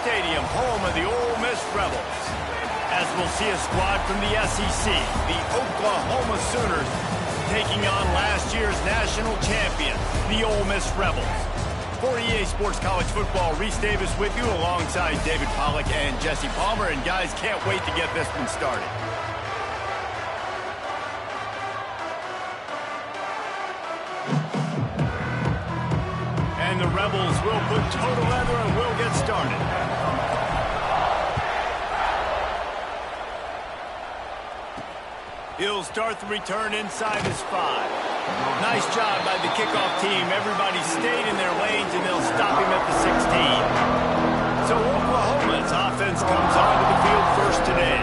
Stadium, home of the Ole Miss Rebels. As we'll see a squad from the SEC, the Oklahoma Sooners, taking on last year's national champion, the Ole Miss Rebels. For EA Sports College Football, Reese Davis with you alongside David Pollack and Jesse Palmer. And guys, can't wait to get this one started. And the Rebels will put toe to leather and we'll get started. He'll start the return inside his 5. Nice job by the kickoff team. Everybody stayed in their lanes, and they'll stop him at the 16. So Oklahoma's offense comes onto the field first today.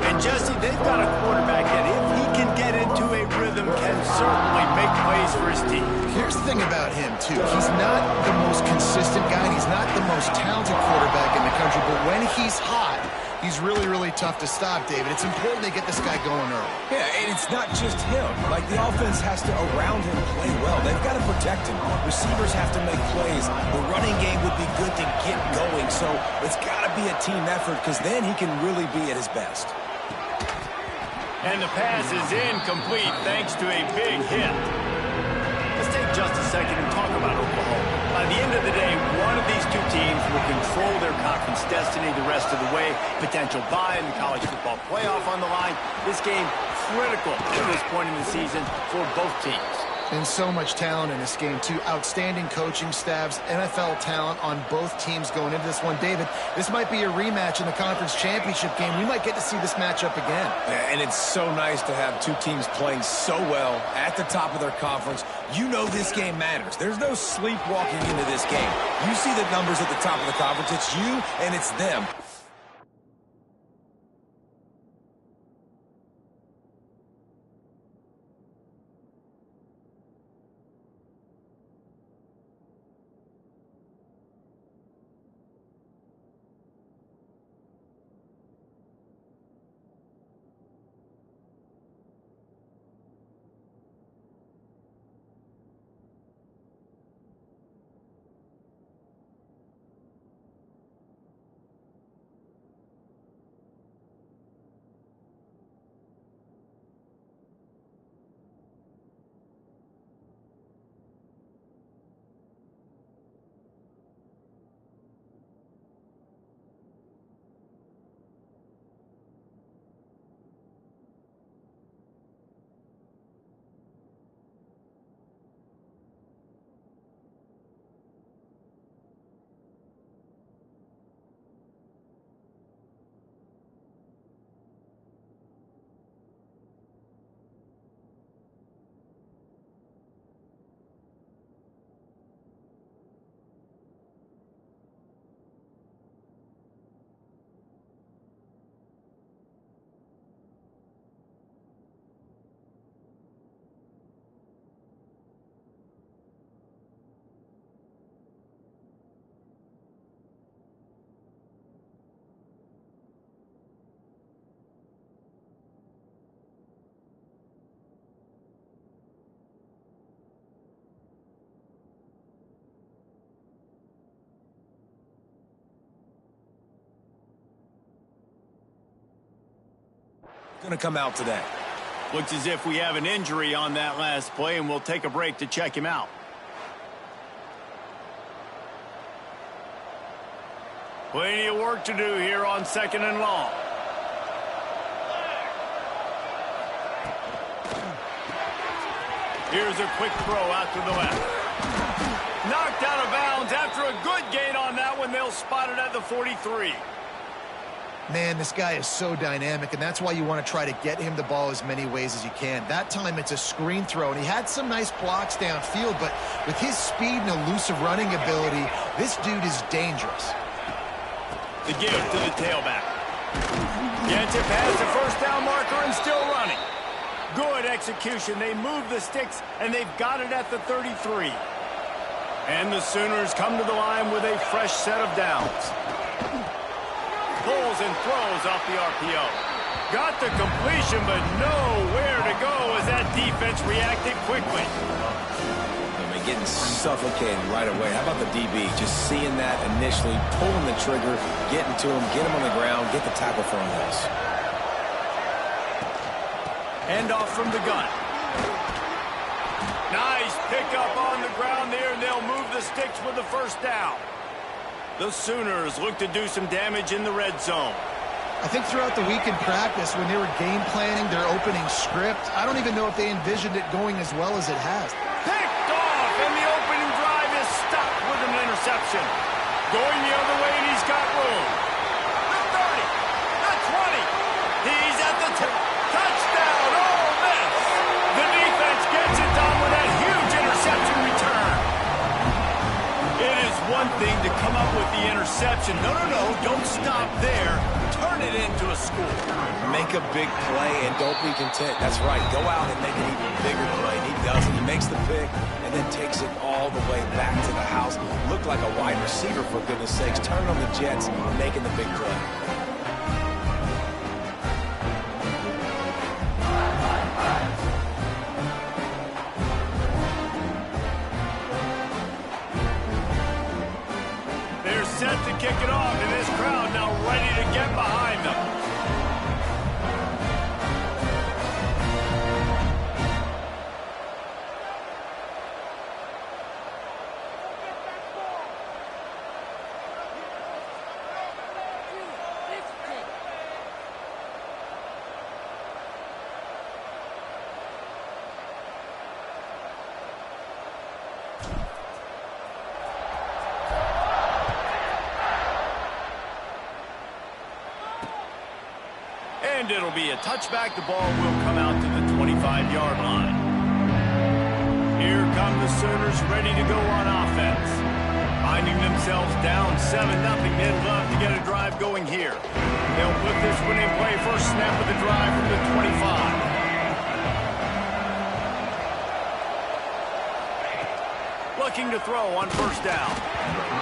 And Jesse, they've got a quarterback that, if he can get into a rhythm, can certainly make plays for his team. Here's the thing about him, too. He's not the most consistent guy. He's not the most talented quarterback in the country, but when he's hot, he's really, really tough to stop, David. It's important they get this guy going early. Yeah, and it's not just him. Like, the offense has to, around him, play well. They've got to protect him. Receivers have to make plays. The running game would be good to get going, so it's got to be a team effort because then he can really be at his best. And the pass is incomplete thanks to a big hit. Let's take just a second and talk about Oklahoma. By the end of the day, one of these two teams will control their conference destiny the rest of the way. Potential bye in the college football playoff on the line. This game critical at this point in the season for both teams. And so much talent in this game, too. Outstanding coaching staffs, NFL talent on both teams going into this one. David, this might be a rematch in the conference championship game. We might get to see this matchup again. Yeah, and it's so nice to have two teams playing so well at the top of their conference. You know this game matters. There's no sleepwalking into this game. You see the numbers at the top of the conference. It's you and it's them. Going to come out today. Looks as if we have an injury on that last play, and we'll take a break to check him out. Plenty of work to do here on 2nd and long. Here's a quick throw out to the left. Knocked out of bounds after a good gain on that one. They'll spot it at the 43. Man, this guy is so dynamic, and that's why you want to try to get him the ball as many ways as you can. That time, it's a screen throw, and he had some nice blocks downfield, but with his speed and elusive running ability, this dude is dangerous. The give to the tailback. Gets it past the first down marker and still running. Good execution. They move the sticks, and they've got it at the 33. And the Sooners come to the line with a fresh set of downs. Pulls and throws off the RPO. Got the completion, but nowhere to go as that defense reacted quickly. Getting suffocated right away. How about the DB? Just seeing that initially, pulling the trigger, getting to him, get him on the ground, get the tackle for a loss. Hand off from the gun. Nice pickup on the ground there, and they'll move the sticks with the first down. The Sooners look to do some damage in the red zone. I think throughout the week in practice, when they were game planning their opening script, I don't even know if they envisioned it going as well as it has. Picked off, and the opening drive is stopped with an interception. Going the other way, and he's got room. The 30, the 20. He's at the touchdown. Oh, miss. The defense gets it done with that huge interception return. It is one thing to come up with the interception. No, don't stop there. Turn it into a score. Make a big play and don't be content. That's right. Go out and make an even bigger play. He does it. He makes the pick and then takes it all the way back to the house. Looked like a wide receiver, for goodness sakes. Turn on the Jets, making the big play. Set to kick it off, and this crowd now ready to get behind them. And it'll be a touchback. The ball will come out to the 25-yard line. Here come the Sooners ready to go on offense. Finding themselves down 7-0, they'd love to get a drive going here. They'll put this one in play. First snap of the drive from the 25. Looking to throw on first down.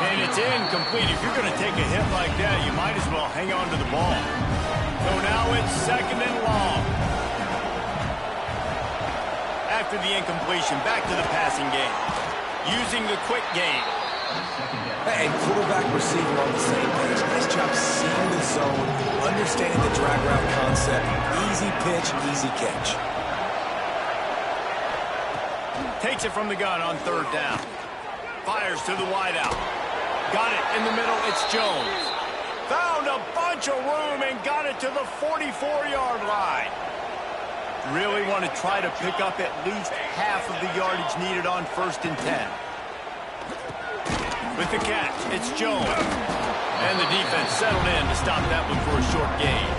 And it's incomplete. If you're going to take a hit like that, you might as well hang on to the ball. So now it's second and long. After the incompletion, back to the passing game. Using the quick game. Hey, quarterback, receiver on the same page. Nice job seeing the zone, understanding the drag route concept. Easy pitch, easy catch. Takes it from the gun on third down. Fires to the wideout. Got it in the middle. It's Jones. Found a bunch of room and got it to the 44-yard line. Really want to try to pick up at least half of the yardage needed on 1st and 10. With the catch, it's Jones. And the defense settled in to stop that one for a short gain.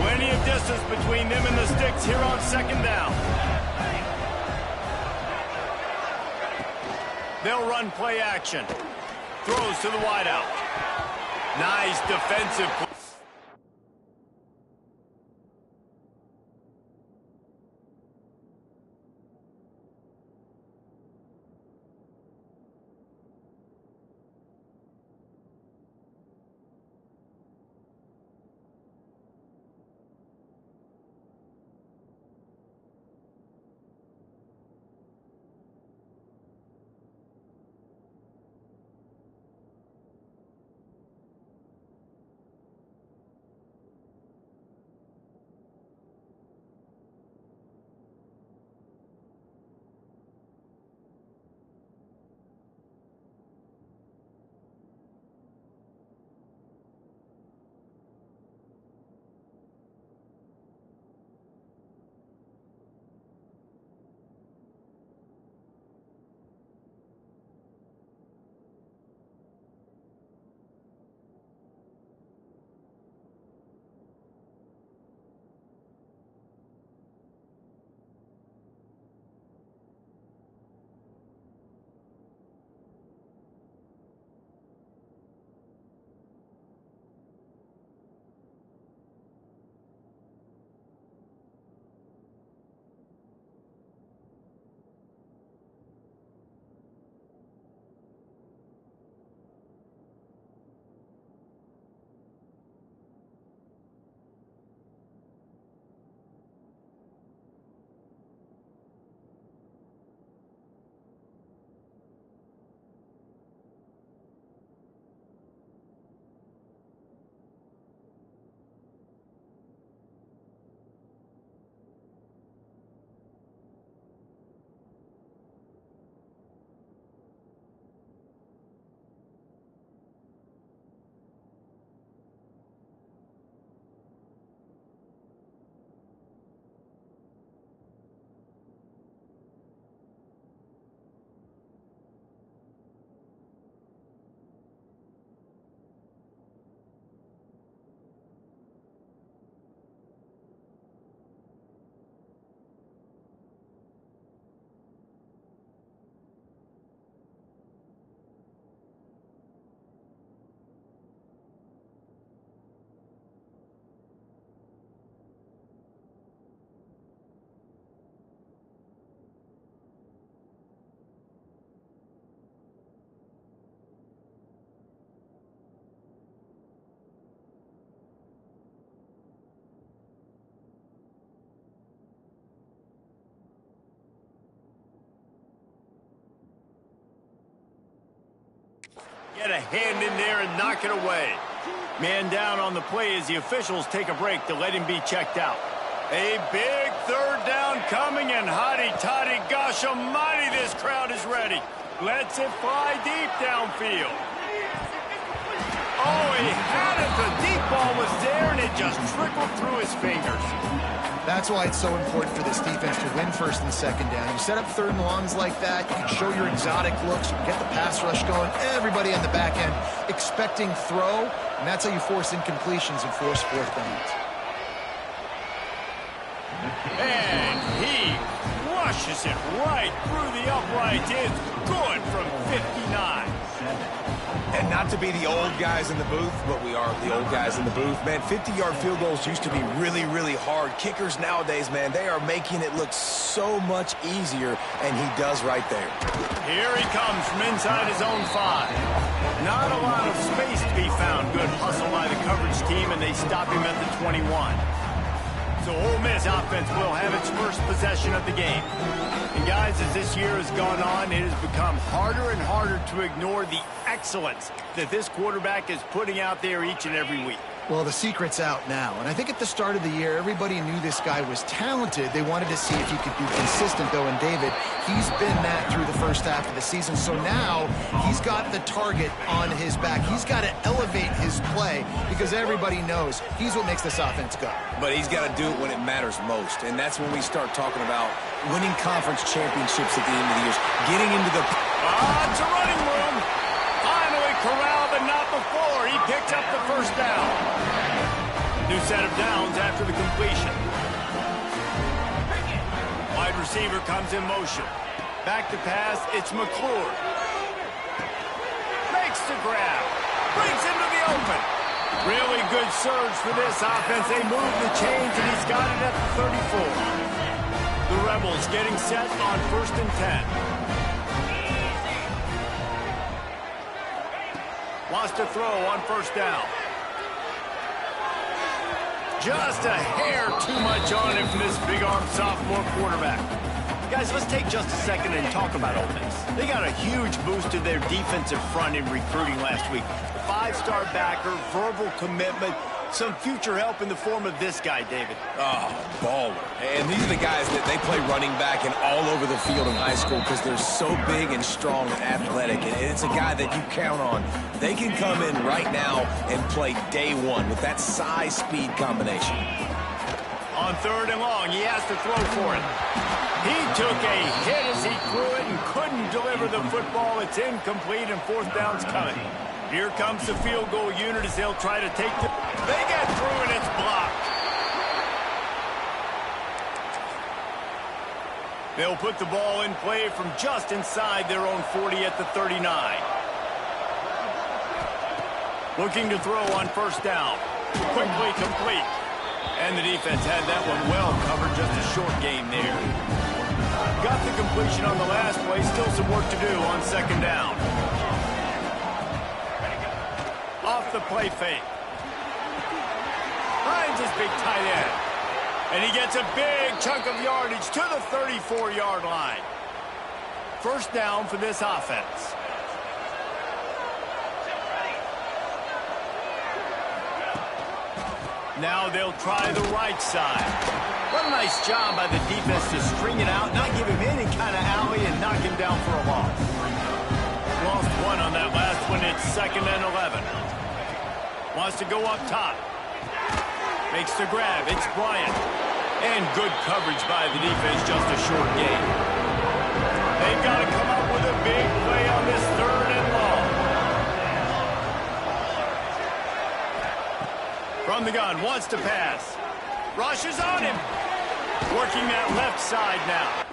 Plenty of distance between them and the sticks here on second down. They'll run play action. Throws to the wideout. Nice defensive play. Get a hand in there and knock it away. Man down on the play as the officials take a break to let him be checked out. A big third down coming, and hotty-toddy, gosh almighty, this crowd is ready. Lets it fly deep downfield. Oh, he had it. The deep ball was there, and it just trickled through his fingers. That's why it's so important for this defense to win first and second down. You set up third and longs like that, you can show your exotic looks, you can get the pass rush going, everybody on the back end expecting throw, and that's how you force incompletions and force fourth downs. And he rushes it right through the uprights. It's good from 59. And not to be the old guys in the booth, but we are the old guys in the booth, man. 50-yard field goals used to be really, really hard. Kickers nowadays, man, they are making it look so much easier, and he does right there. Here he comes from inside his own 5. Not a lot of space to be found. Good hustle by the coverage team, and they stop him at the 21. So Ole Miss offense will have its first possession of the game. And guys, as this year has gone on, it has become harder and harder to ignore the excellence that this quarterback is putting out there each and every week. Well, the secret's out now, and I think at the start of the year, everybody knew this guy was talented. They wanted to see if he could be consistent, though, and David, he's been that through the first half of the season. So now he's got the target on his back. He's got to elevate his play because everybody knows he's what makes this offense go. But he's got to do it when it matters most, and that's when we start talking about winning conference championships at the end of the year, getting into the... It's a running room. Finally corralled, but not before. He picked up the first down. New set of downs after the completion. Wide receiver comes in motion. Back to pass, it's McClure. Makes the grab. Brings into the open. Really good surge for this offense. They move the chains, and he's got it at the 34. The Rebels getting set on 1st and 10. Wants to throw on 1st down. Just a hair too much on him from this big-arm sophomore quarterback. Guys, let's take just a second and talk about Ole Miss. They got a huge boost to their defensive front in recruiting last week. 5-star backer, verbal commitment, some future help in the form of this guy, David. Oh, baller. And these are the guys that they play running back and all over the field in high school because they're so big and strong and athletic. And it's a guy that you count on. They can come in right now and play day one with that size-speed combination. On 3rd and long, he has to throw for it. He took a hit as he threw it and couldn't deliver the football. It's incomplete, and 4th down's coming. Here comes the field goal unit as they'll try to take the... They get through, and it's blocked. They'll put the ball in play from just inside their own 40 at the 39. Looking to throw on 1st down. Quickly complete. And the defense had that one well covered, just a short gain there. Got the completion on the last play, still some work to do on 2nd down. Off the play fake. Finds his big tight end. And he gets a big chunk of yardage to the 34-yard line. 1st down for this offense. Now they'll try the right side. What a nice job by the defense to string it out, not give him any kind of alley, and knock him down for a loss. Lost one on that last one. It's 2nd and 11. Wants to go up top. Makes the grab. It's Bryant. And good coverage by the defense, just a short gain. They've got to come up with a big play on this 3rd and long. From the gun, wants to pass. Rush is on him. Working that left side now.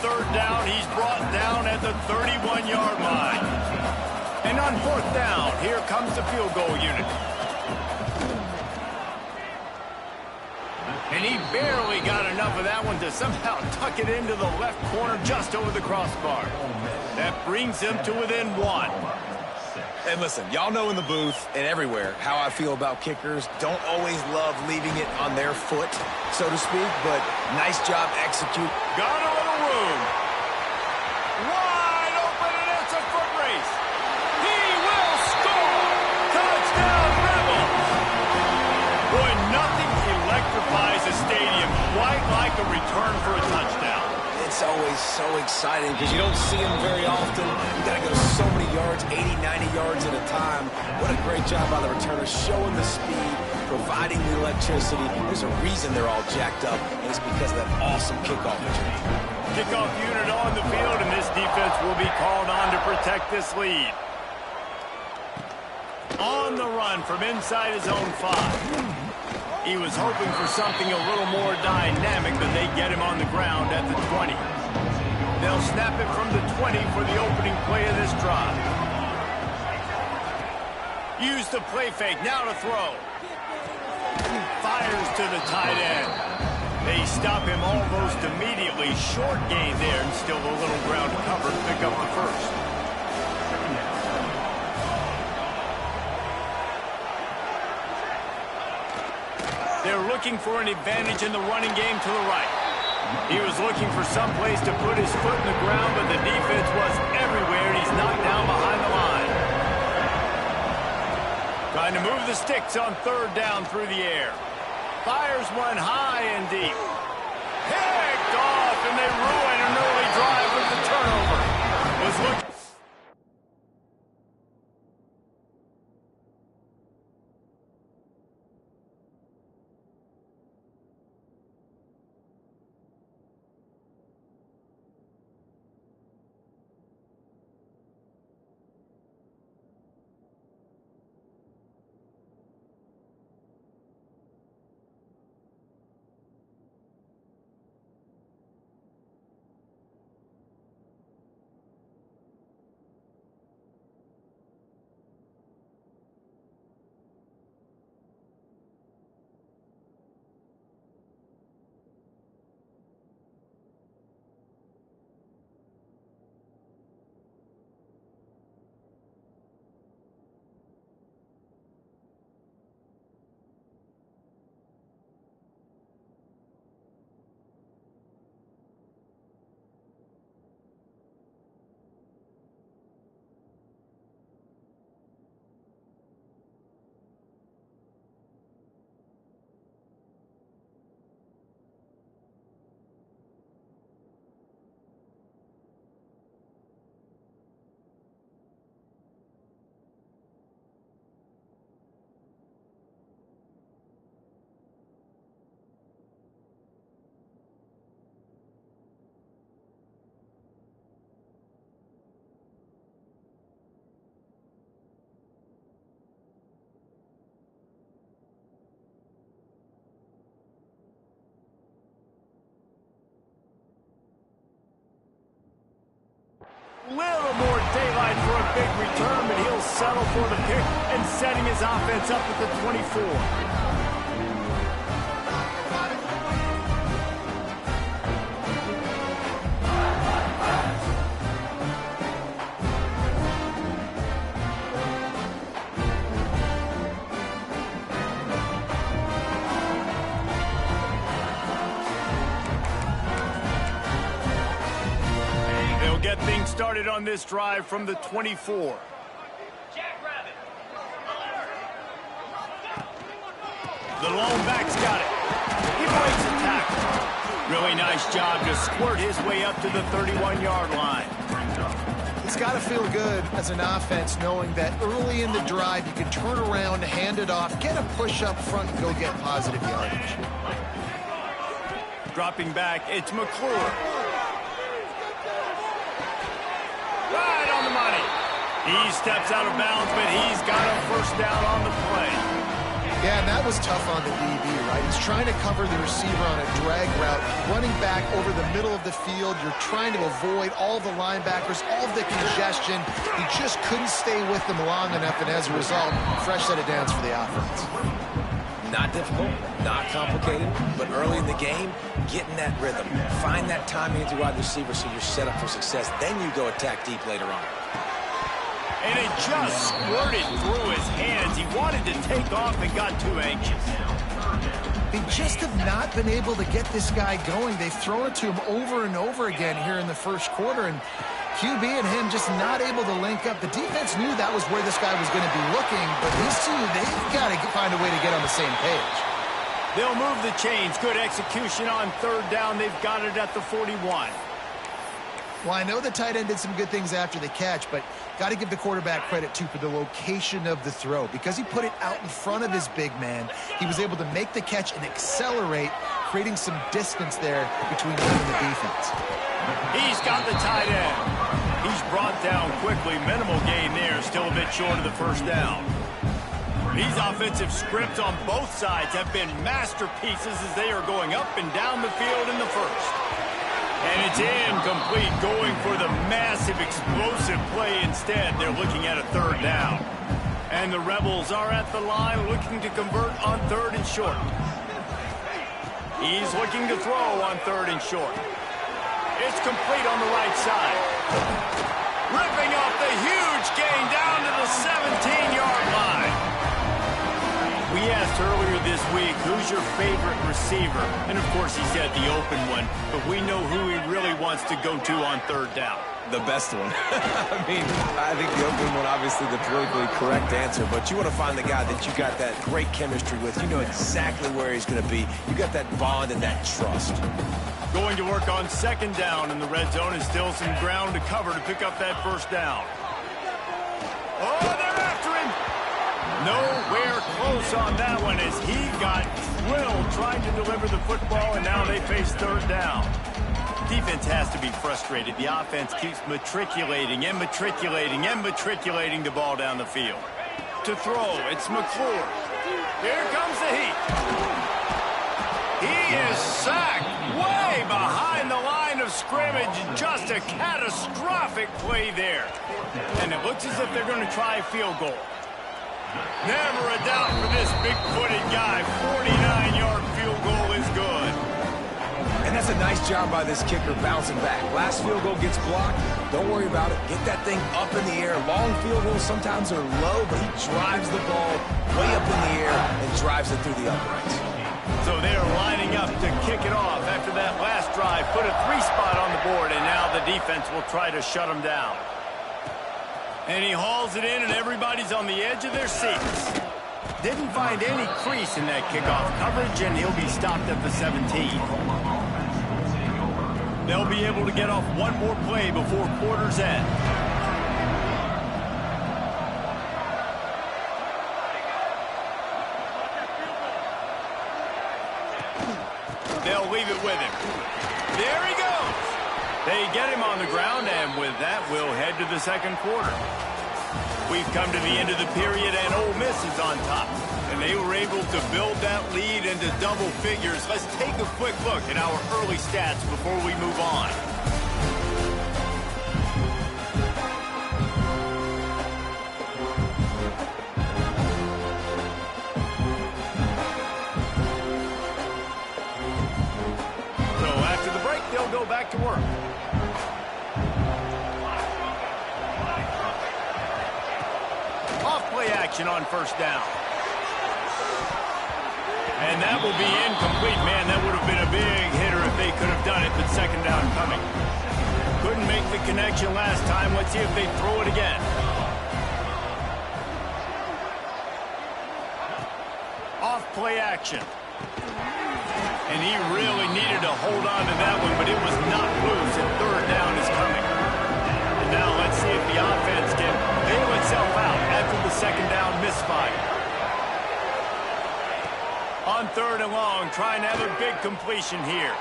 third down, he's brought down at the 31-yard line. And on fourth down, here comes the field goal unit. And he barely got enough of that one to somehow tuck it into the left corner just over the crossbar. That brings him to within one. And listen, y'all know in the booth and everywhere how I feel about kickers. Don't always love leaving it on their foot, so to speak, but nice job execute. Got a little room. Wide open, and it's a foot race. He will score. Touchdown, Rebels. Boy, nothing electrifies a stadium quite like a return for a touchdown. It's always so exciting because you don't see them very often. You got to go so many yards, 80, 90 yards at a time. What a great job by the returner, showing the speed, providing the electricity. There's a reason they're all jacked up, and it's because of that awesome kickoff return. Kickoff unit on the field, and this defense will be called on to protect this lead. On the run from inside his own 5. He was hoping for something a little more dynamic, but they get him on the ground at the 20. They'll snap it from the 20 for the opening play of this drive. Use the play fake, now to throw. Fires to the tight end. They stop him almost immediately. Short gain there, and still a little ground to cover to pick up the first. They're looking for an advantage in the running game to the right. He was looking for some place to put his foot in the ground, but the defense was everywhere, and he's knocked down behind the line. Trying to move the sticks on third down through the air. Fires one high and deep. Picked off, and they ruin an early drive with the turnover. Was looking. Little more daylight for a big return, but he'll settle for the pick and setting his offense up at the 24. Get things started on this drive from the 24. The lone back's got it. He breaks the tackle. Really nice job to squirt his way up to the 31-yard line. It's got to feel good as an offense knowing that early in the drive you can turn around, hand it off, get a push up front, and go get positive yardage. Dropping back, it's McClure. Right on the money. He steps out of bounds, but he's got a first down on the play. Yeah, and that was tough on the DB, right? He's trying to cover the receiver on a drag route, running back over the middle of the field. You're trying to avoid all the linebackers, all the congestion. He just couldn't stay with them long enough, and as a result, fresh set of downs for the offense. Not difficult, not complicated, but early in the game, get in that rhythm. Find that timing into wide receiver so you're set up for success. Then you go attack deep later on. And it just squirted through his hands. He wanted to take off and got too anxious. They just have not been able to get this guy going. They've thrown it to him over and over again here in the first quarter, and QB and him just not able to link up. The defense knew that was where this guy was going to be looking, but these two, they've got to find a way to get on the same page. They'll move the chains. Good execution on third down. They've got it at the 41. Well, I know the tight end did some good things after the catch, but got to give the quarterback credit, too, for the location of the throw. Because he put it out in front of his big man, he was able to make the catch and accelerate, creating some distance there between him and the defense. He's got the tight end. He's brought down quickly. Minimal gain there, still a bit short of the first down. These offensive scripts on both sides have been masterpieces as they are going up and down the field in the first. And it's incomplete, going for the massive explosive play instead. They're looking at a third down. And the Rebels are at the line looking to convert on third and short. He's looking to throw on third and short. It's complete on the right side. Ripping off the huge gain down to the 17-yard line. We asked earlier this week, who's your favorite receiver? And, of course, he said the open one. But we know who he really wants to go to on third down. The best one. I think the open one, obviously the politically correct answer, but you want to find the guy that you got that great chemistry with. You know exactly where he's going to be. You got that bond and that trust. Going to work on second down in the red zone, and still some ground to cover to pick up that first down. Oh, they're after him. Nowhere close on that one as he got drilled trying to deliver the football, and now they face third down. Defense has to be frustrated. The offense keeps matriculating and matriculating and matriculating the ball down the field. To throw, it's McClure. Here comes the heat. He is sacked way behind the line of scrimmage. Just a catastrophic play there. And it looks as if they're going to try a field goal. Never a doubt for this big-footed guy. 49-yard field goal is good. And that's a nice job by this kicker bouncing back. Last field goal gets blocked. Don't worry about it. Get that thing up in the air. Long field goals sometimes are low, but he drives the ball way up in the air and drives it through the uprights. So they are lining up to kick it off after that last drive. Put a 3-spot on the board, and now the defense will try to shut them down. And he hauls it in, and everybody's on the edge of their seats. Didn't find any crease in that kickoff coverage, and he'll be stopped at the 17. They'll be able to get off one more play before quarter's end. They'll leave it with him. There he goes. They get him on the ground, and with that, we'll head to the second quarter. We've come to the end of the period, and Ole Miss is on top. And they were able to build that lead into double figures. Let's take a quick look at our early stats before we move on. So after the break, they'll go back to work. Off-play action on first down. And that will be incomplete. Man, that would have been a big hitter if they could have done it, but second down coming. Couldn't make the connection last time. Let's see if they throw it again. Off-play action. And he really needed to hold on to that one, but it was not loose, and third down is coming. And now let's see if the offense can bail itself out after the second down misfire. On third and long, trying to have a big completion here.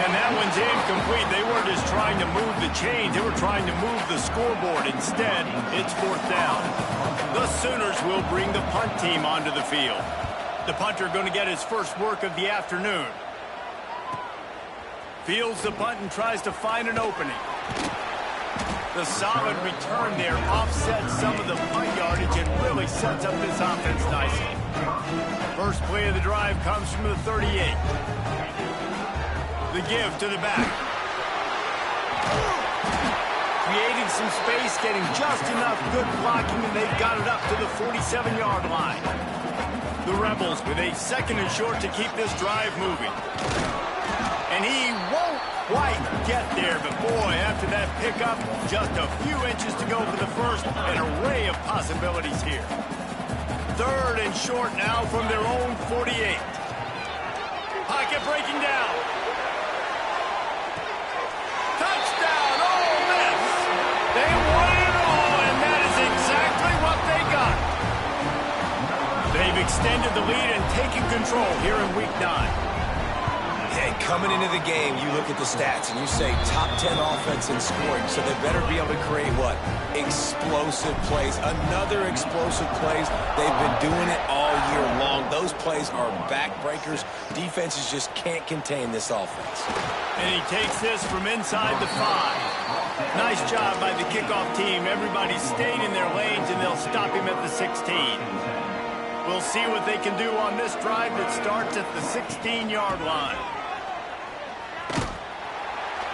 And that one's incomplete. They weren't just trying to move the chains. They were trying to move the scoreboard. Instead, it's 4th down. The Sooners will bring the punt team onto the field. The punter going to get his first work of the afternoon. Fields the punt and tries to find an opening. The solid return there offsets some of the punt yardage and really sets up this offense nicely. First play of the drive comes from the 38. The give to the back. Creating some space, getting just enough good blocking, and they've got it up to the 47-yard line. The Rebels with a 2nd and short to keep this drive moving. And he won't quite get there, but boy, after that pickup, just a few inches to go for the first. An array of possibilities here. 3rd and short now from their own 48. Pocket breaking down. Touchdown, Ole Miss. They won it all, and that is exactly what they got. They've extended the lead and taken control here in Week 9. Hey, coming into the game, you look at the stats and you say top 10 offense in scoring, so they better be able to create what? Explosive plays. Another explosive plays. They've been doing it all year long. Those plays are backbreakers. Defenses just can't contain this offense. And he takes this from inside the 5. Nice job by the kickoff team. Everybody stayed in their lanes, and they'll stop him at the 16. We'll see what they can do on this drive that starts at the 16-yard line.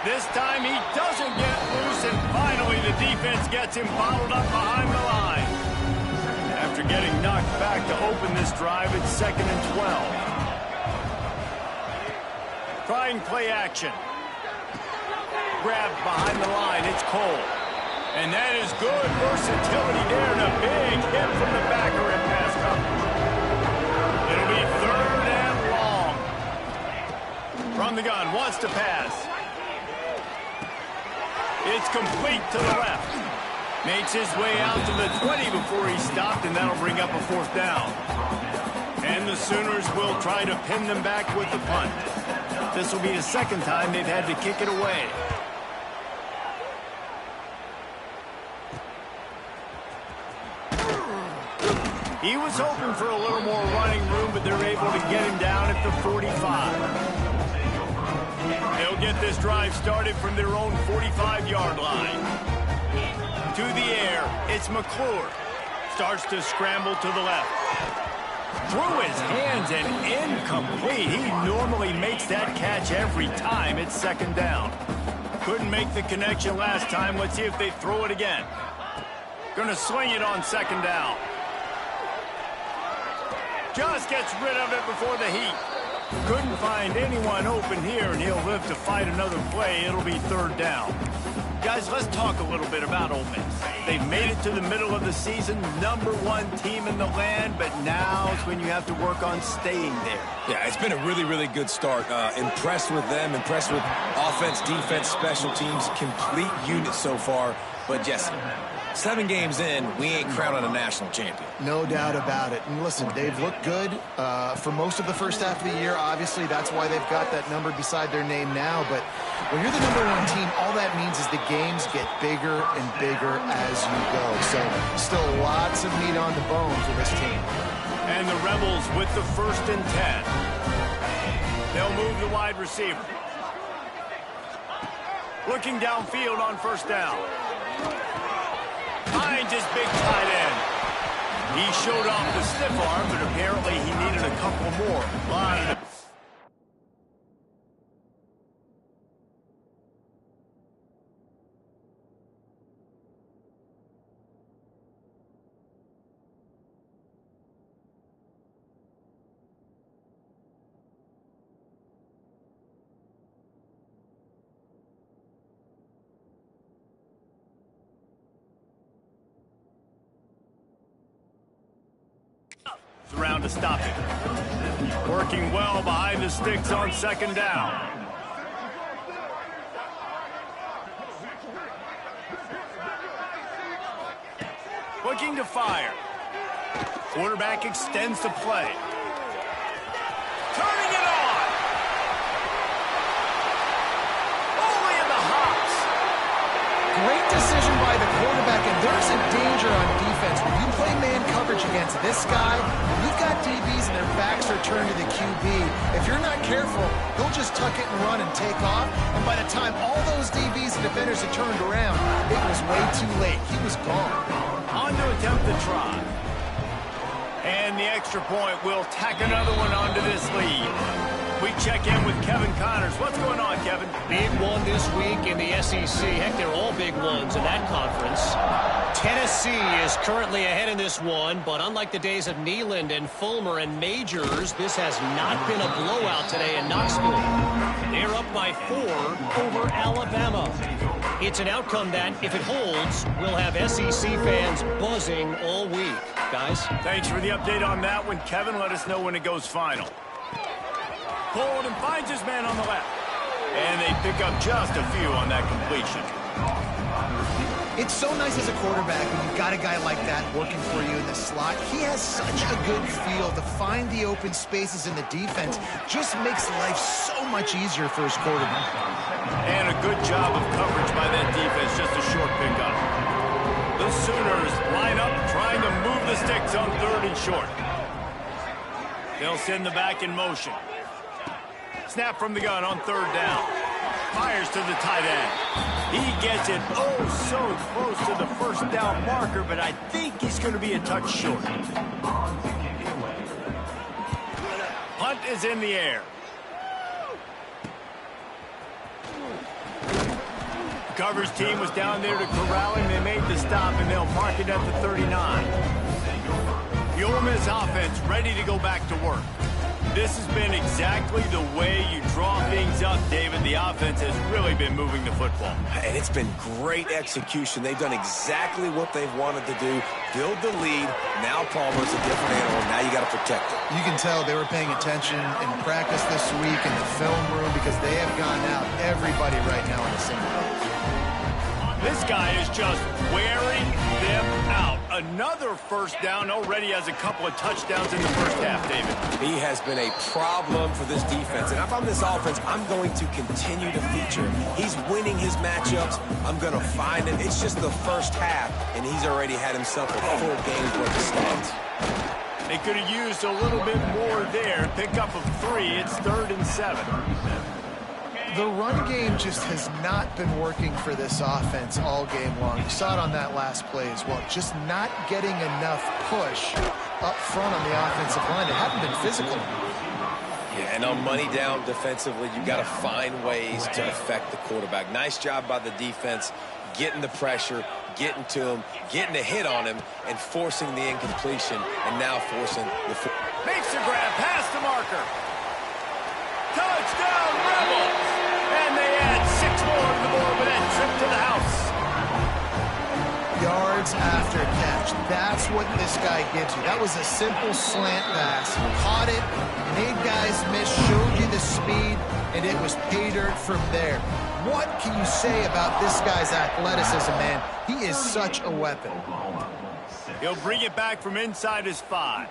This time he doesn't get loose, and finally the defense gets him bottled up behind the line. After getting knocked back to open this drive, it's 2nd and 12. Trying play action. Grabbed behind the line, it's Cole. And that is good versatility there, and a big hit from the backer in pass coverage. It'll be 3rd and long. From the gun, wants to pass. It's complete to the left. Makes his way out to the 20 before he stopped, and that'll bring up a 4th down. And the Sooners will try to pin them back with the punt. This will be the 2nd time they've had to kick it away. He was hoping for a little more running room, but they're able to get him down at the 45. They'll get this drive started from their own 45-yard line. To the air, it's McClure. Starts to scramble to the left. Through his hands and incomplete. He normally makes that catch every time. It's 2nd down. Couldn't make the connection last time. Let's see if they throw it again. Gonna sling it on 2nd down. Just gets rid of it before the heat. Couldn't find anyone open here, and he'll live to fight another play. It'll be 3rd down. Guys, let's talk a little bit about Ole Miss. They've made it to the middle of the season, #1 team in the land, but now it's when you have to work on staying there. Yeah, it's been a really, really good start. Impressed with them, impressed with offense, defense, special teams, complete unit so far. But yes, 7 games in, we ain't crowned a national champion. No doubt about it. And listen, they've looked good for most of the first half of the year. Obviously, that's why they've got that number beside their name now. But when you're the #1 team, all that means is the games get bigger and bigger as you go. So still lots of meat on the bone for this team. And the Rebels with the 1st and 10. They'll move the wide receiver. Looking downfield on 1st down. Finds his big tight end. He showed off the stiff arm, but apparently he needed a couple more. Line. Around to stop it. Working well behind the sticks on 2nd down. Looking to fire. Quarterback extends the play. Turning it on. decision by the quarterback, and there's a danger on defense. When you play man coverage against this guy, you've got DBs and their backs are turned to the QB. If you're not careful, he'll just tuck it and run and take off, and by the time all those DBs and defenders had turned around, it was way too late. He was gone. On to attempt the try. And the extra point will tack another one onto this lead. We check in with Kevin Connors. What's going on, Kevin? Big one this week in the SEC. Heck, they're all big ones in that conference. Tennessee is currently ahead in this one, but unlike the days of Neyland and Fulmer and Majors, this has not been a blowout today in Knoxville. They're up by 4 over Alabama. It's an outcome that, if it holds, will have SEC fans buzzing all week. Guys? Thanks for the update on that one, Kevin. Let us know when it goes final. Pulled and finds his man on the left. And they pick up just a few on that completion. It's so nice as a quarterback when you've got a guy like that working for you in the slot. He has such a good feel to find the open spaces in the defense. Just makes life so much easier for his quarterback. And a good job of coverage by that defense. Just a short pickup. The Sooners line up trying to move the sticks on 3rd and short. They'll send the back in motion. Snap from the gun on 3rd down. Fires to the tight end. He gets it so close to the 1st down marker, but I think he's going to be a touch short. Punt is in the air. Coverage team was down there to corral him. They made the stop, and they'll mark it at the 39. The Ole Miss offense ready to go back to work. This has been exactly the way you draw things up, David. The offense has really been moving the football. And it's been great execution. They've done exactly what they've wanted to do. Build the lead. Now Palmer's a different animal. Now you got to protect it. You can tell they were paying attention in practice this week in the film room because they have gone out everybody right now on the same page. This guy is just wearing them out. Another 1st down, already has a couple of touchdowns in the 1st half, David. He has been a problem for this defense. And if I'm this offense, I'm going to continue to feature him. He's winning his matchups. I'm going to find him. It's just the 1st half, and he's already had himself a full game's worth of stats. They could have used a little bit more there. Pick up of 3. It's 3rd and 7. The run game just has not been working for this offense all game long. You saw it on that last play as well. Just not getting enough push up front on the offensive line. They haven't been physical. Yeah, and on money down defensively, you got to find ways to affect the quarterback. Nice job by the defense, getting the pressure, getting to him, getting a hit on him, and forcing the incompletion, and now forcing the... Makes the grab, past the marker. Touchdown, Rebels! And they add 6 more to the board with that trip to the house. Yards after catch. That's what this guy gives you. That was a simple slant pass. Caught it, made guys miss, showed you the speed, and it was pay dirt from there. What can you say about this guy's athleticism, man? He is such a weapon. He'll bring it back from inside his 5.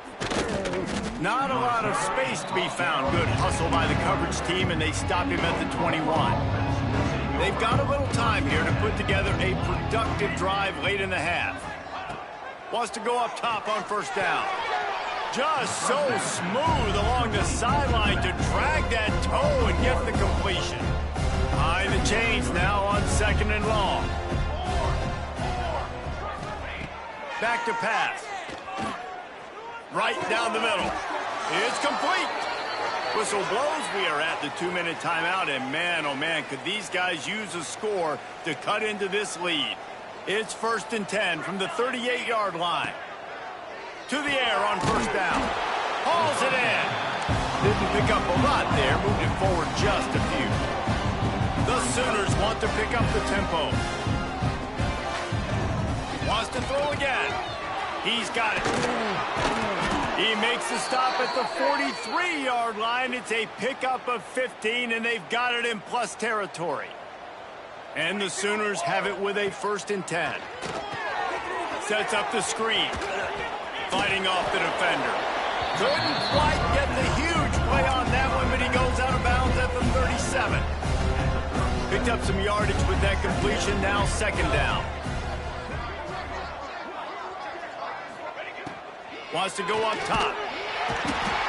Not a lot of space to be found. Good hustle by the coverage team, and they stop him at the 21. They've got a little time here to put together a productive drive late in the half. Wants to go up top on 1st down. Just so smooth along the sideline to drag that toe and get the completion. Behind the chains now on 2nd and long. Back to pass. Right down the middle. It's complete. Whistle blows. We are at the 2-minute timeout, and man, oh man, could these guys use a score to cut into this lead. It's 1st and 10 from the 38-yard line. To the air on 1st down. Hauls it in. Didn't pick up a lot there. Moved it forward just a few. The Sooners want to pick up the tempo. Wants to throw again. He's got it. He makes the stop at the 43-yard line. It's a pickup of 15, and they've got it in plus territory. And the Sooners have it with a 1st and 10. Sets up the screen. Fighting off the defender. Couldn't quite get the huge play on that one, but he goes out of bounds at the 37. Picked up some yardage with that completion. Now 2nd down. Wants to go up top.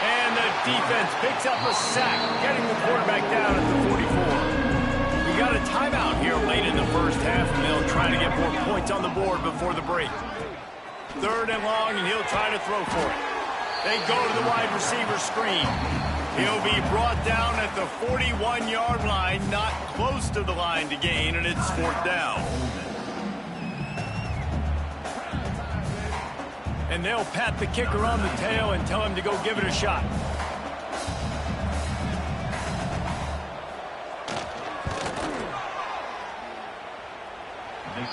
And the defense picks up a sack, getting the quarterback down at the 44. We got a timeout here late in the first half, and they'll try to get more points on the board before the break. 3rd and long, and he'll try to throw for it. They go to the wide receiver screen. He'll be brought down at the 41-yard line, not close to the line to gain, and it's 4th down. And they'll pat the kicker on the tail and tell him to go give it a shot.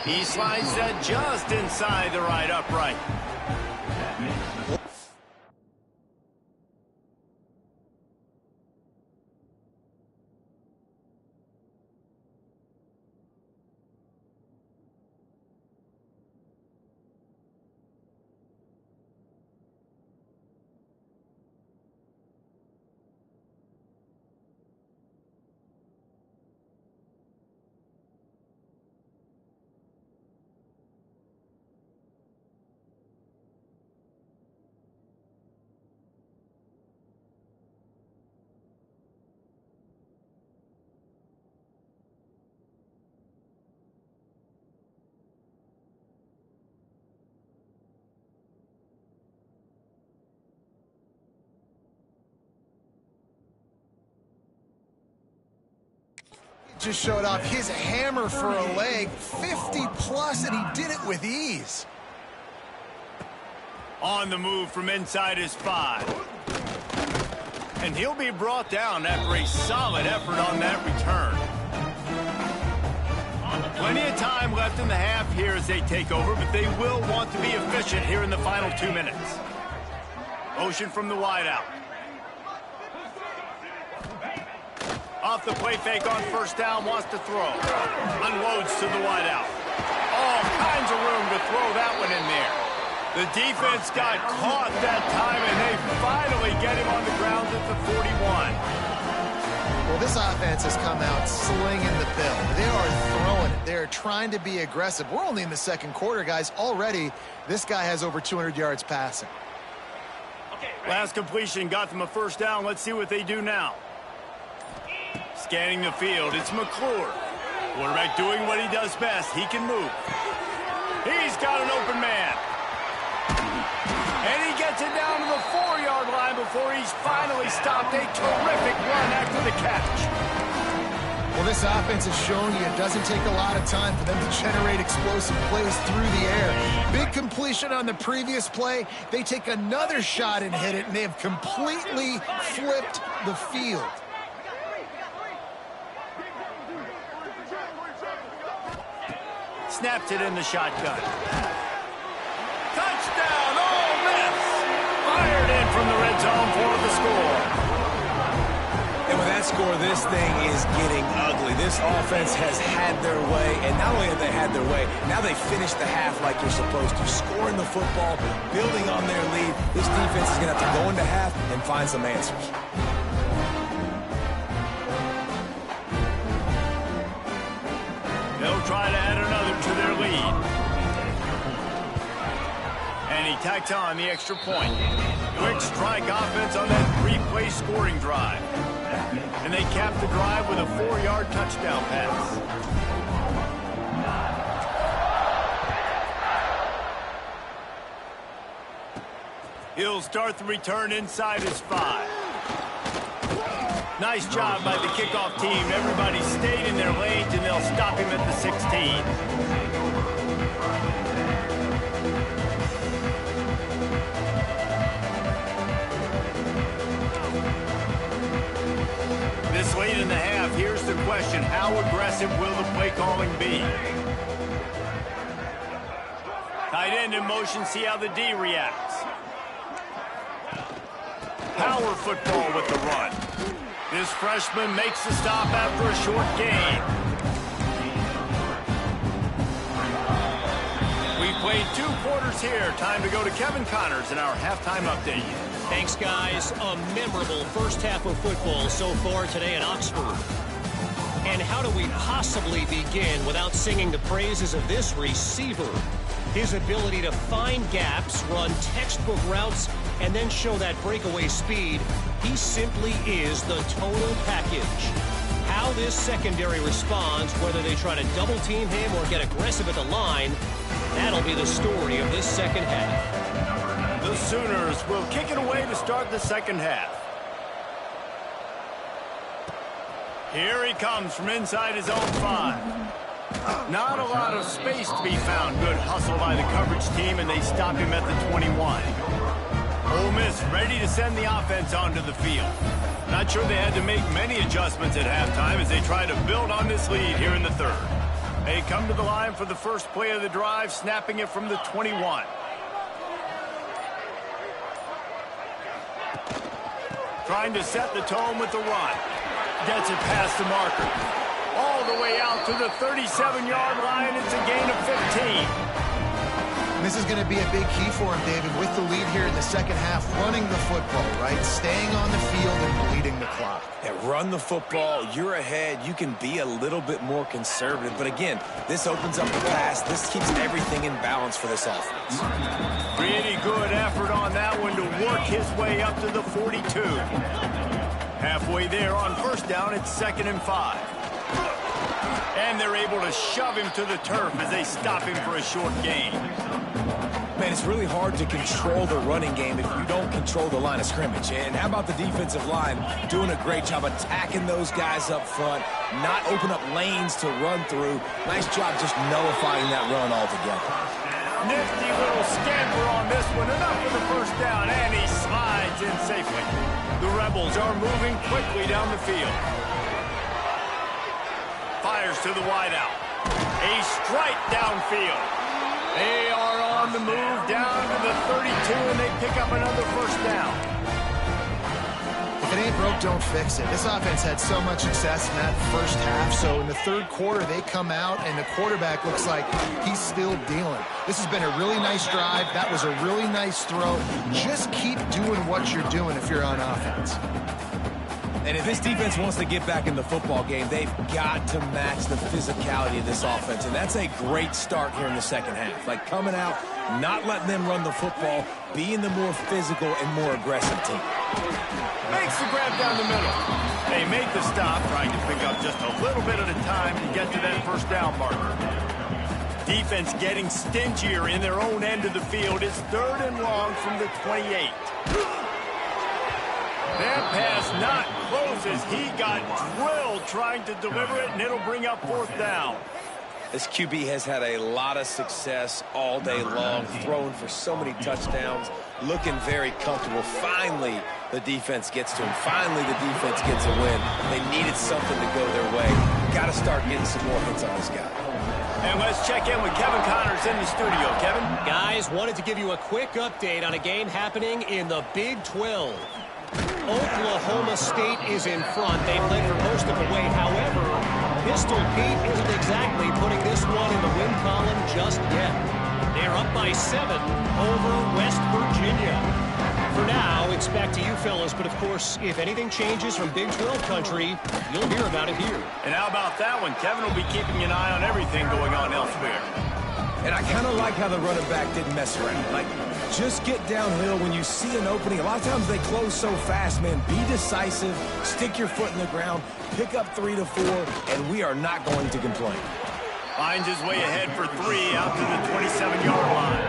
He slides that just inside the right upright. Just showed off his hammer for a leg, 50+, and he did it with ease. On the move from inside his 5. And he'll be brought down after a solid effort on that return. Plenty of time left in the half here as they take over, but they will want to be efficient here in the final 2 minutes. Motion from the wideout. Off the play fake on 1st down, wants to throw. Unloads to the wideout. All kinds of room to throw that one in there. The defense got caught that time, and they finally get him on the ground at the 41. Well, this offense has come out slinging the pill. They are throwing it. They're trying to be aggressive. We're only in the 2nd quarter, guys. Already, this guy has over 200 yards passing. Last completion got them a 1st down. Let's see what they do now. Scanning the field, it's McClure. Quarterback doing what he does best. He can move. He's got an open man. And he gets it down to the 4-yard line before he's finally stopped. A terrific run after the catch. Well, this offense has shown you it doesn't take a lot of time for them to generate explosive plays through the air. Big completion on the previous play. They take another shot and hit it, and they have completely flipped the field. Snaps it in the shotgun. Touchdown, Ole Miss! Fired in from the red zone for the score. And with that score, this thing is getting ugly. This offense has had their way, and not only have they had their way, now they finished the half like you're supposed to, scoring the football, building on their lead. This defense is going to have to go into half and find some answers. They'll try to add another to their lead. And he tacks on the extra point. Quick strike offense on that 3-play scoring drive. And they cap the drive with a 4-yard touchdown pass. He'll start the return inside his 5. Nice job by the kickoff team. Everybody stayed in their lanes, and they'll stop him at the 16. This late in the half, here's the question. How aggressive will the play calling be? Tight end in motion, see how the D reacts. Power football with the run. This freshman makes the stop after a short gain. We've played 2 quarters here. Time to go to Kevin Connors in our halftime update. Thanks, guys. A memorable first half of football so far today in Oxford. And how do we possibly begin without singing the praises of this receiver? His ability to find gaps, run textbook routes, and then show that breakaway speed, he simply is the total package. How this secondary responds, whether they try to double-team him or get aggressive at the line, that'll be the story of this second half. The Sooners will kick it away to start the second half. Here he comes from inside his own 5. Not a lot of space to be found. Good hustle by the coverage team, and they stop him at the 21. Ole Miss ready to send the offense onto the field. Not sure they had to make many adjustments at halftime as they try to build on this lead here in the third. They come to the line for the first play of the drive, snapping it from the 21. Trying to set the tone with the run. Gets it past the marker. All the way out to the 37-yard line. It's a gain of 15. This is going to be a big key for him, David, with the lead here in the second half, running the football, right? Staying on the field and bleeding the clock. Yeah, run the football. You're ahead. You can be a little bit more conservative. But again, this opens up the pass. This keeps everything in balance for this offense. Pretty good effort on that one to work his way up to the 42. Halfway there on first down, it's 2nd and 5. And they're able to shove him to the turf as they stop him for a short gain. Man, it's really hard to control the running game if you don't control the line of scrimmage. And how about the defensive line doing a great job attacking those guys up front, not open up lanes to run through. Nice job just nullifying that run altogether. Nifty little scamper on this one. Enough for the first down, and he slides in safely. The Rebels are moving quickly down the field. Fires to the wideout. A strike downfield. They are on the move down to the 32, and they pick up another first down. If it ain't broke, don't fix it. This offense had so much success in that first half, so in the third quarter, they come out, and the quarterback looks like he's still dealing. This has been a really nice drive. That was a really nice throw. Just keep doing what you're doing if you're on offense. And if this defense wants to get back in the football game, they've got to match the physicality of this offense. And that's a great start here in the second half. Like coming out, not letting them run the football, being the more physical and more aggressive team. Makes the grab down the middle. They make the stop, trying to pick up just a little bit at a time to get to that first down marker. Defense getting stingier in their own end of the field. It's 3rd and long from the 28. That pass not close as he got drilled trying to deliver it, and it'll bring up 4th down. This QB has had a lot of success all day long, throwing for so many touchdowns, looking very comfortable. Finally, the defense gets to him. Finally, the defense gets a win. They needed something to go their way. Got to start getting some more hits on this guy. And let's check in with Kevin Connors in the studio. Kevin? Guys, wanted to give you a quick update on a game happening in the Big 12. Oklahoma State is in front. They led for most of the way. However, Pistol Pete isn't exactly putting this one in the win column just yet. They're up by 7 over West Virginia. For now, it's back to you fellas, but of course, if anything changes from Big 12 country, you'll hear about it here. And how about that one? Kevin will be keeping an eye on everything going on elsewhere. And I kind of like how the running back didn't mess around. Like, just get downhill when you see an opening. A lot of times they close so fast, man. Be decisive, stick your foot in the ground, pick up 3 to 4, and we are not going to complain. Finds his way ahead for 3 out to the 27-yard line.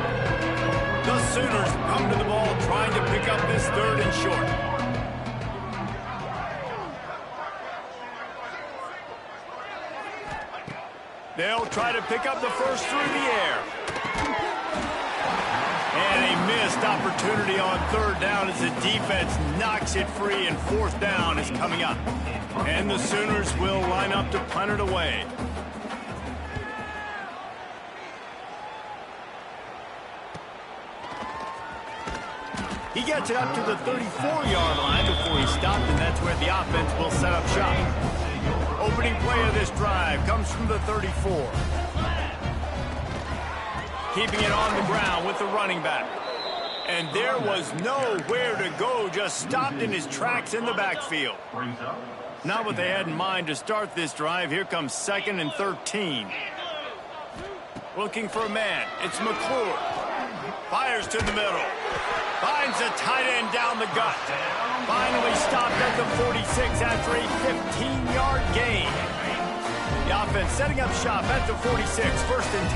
The Sooners come to the ball trying to pick up this 3rd and short. They'll try to pick up the first through the air. And a missed opportunity on 3rd down as the defense knocks it free, and 4th down is coming up. And the Sooners will line up to punt it away. He gets it up to the 34-yard line before he stopped, and that's where the offense will set up shop. Opening play of this drive comes from the 34. Keeping it on the ground with the running back. And there was nowhere to go, just stopped in his tracks in the backfield. Not what they had in mind to start this drive. Here comes 2nd and 13. Looking for a man. It's McClure. Fires to the middle. Finds a tight end down the gut. Finally stopped at the 46 after a 15-yard gain. The offense setting up shop at the 46, 1st and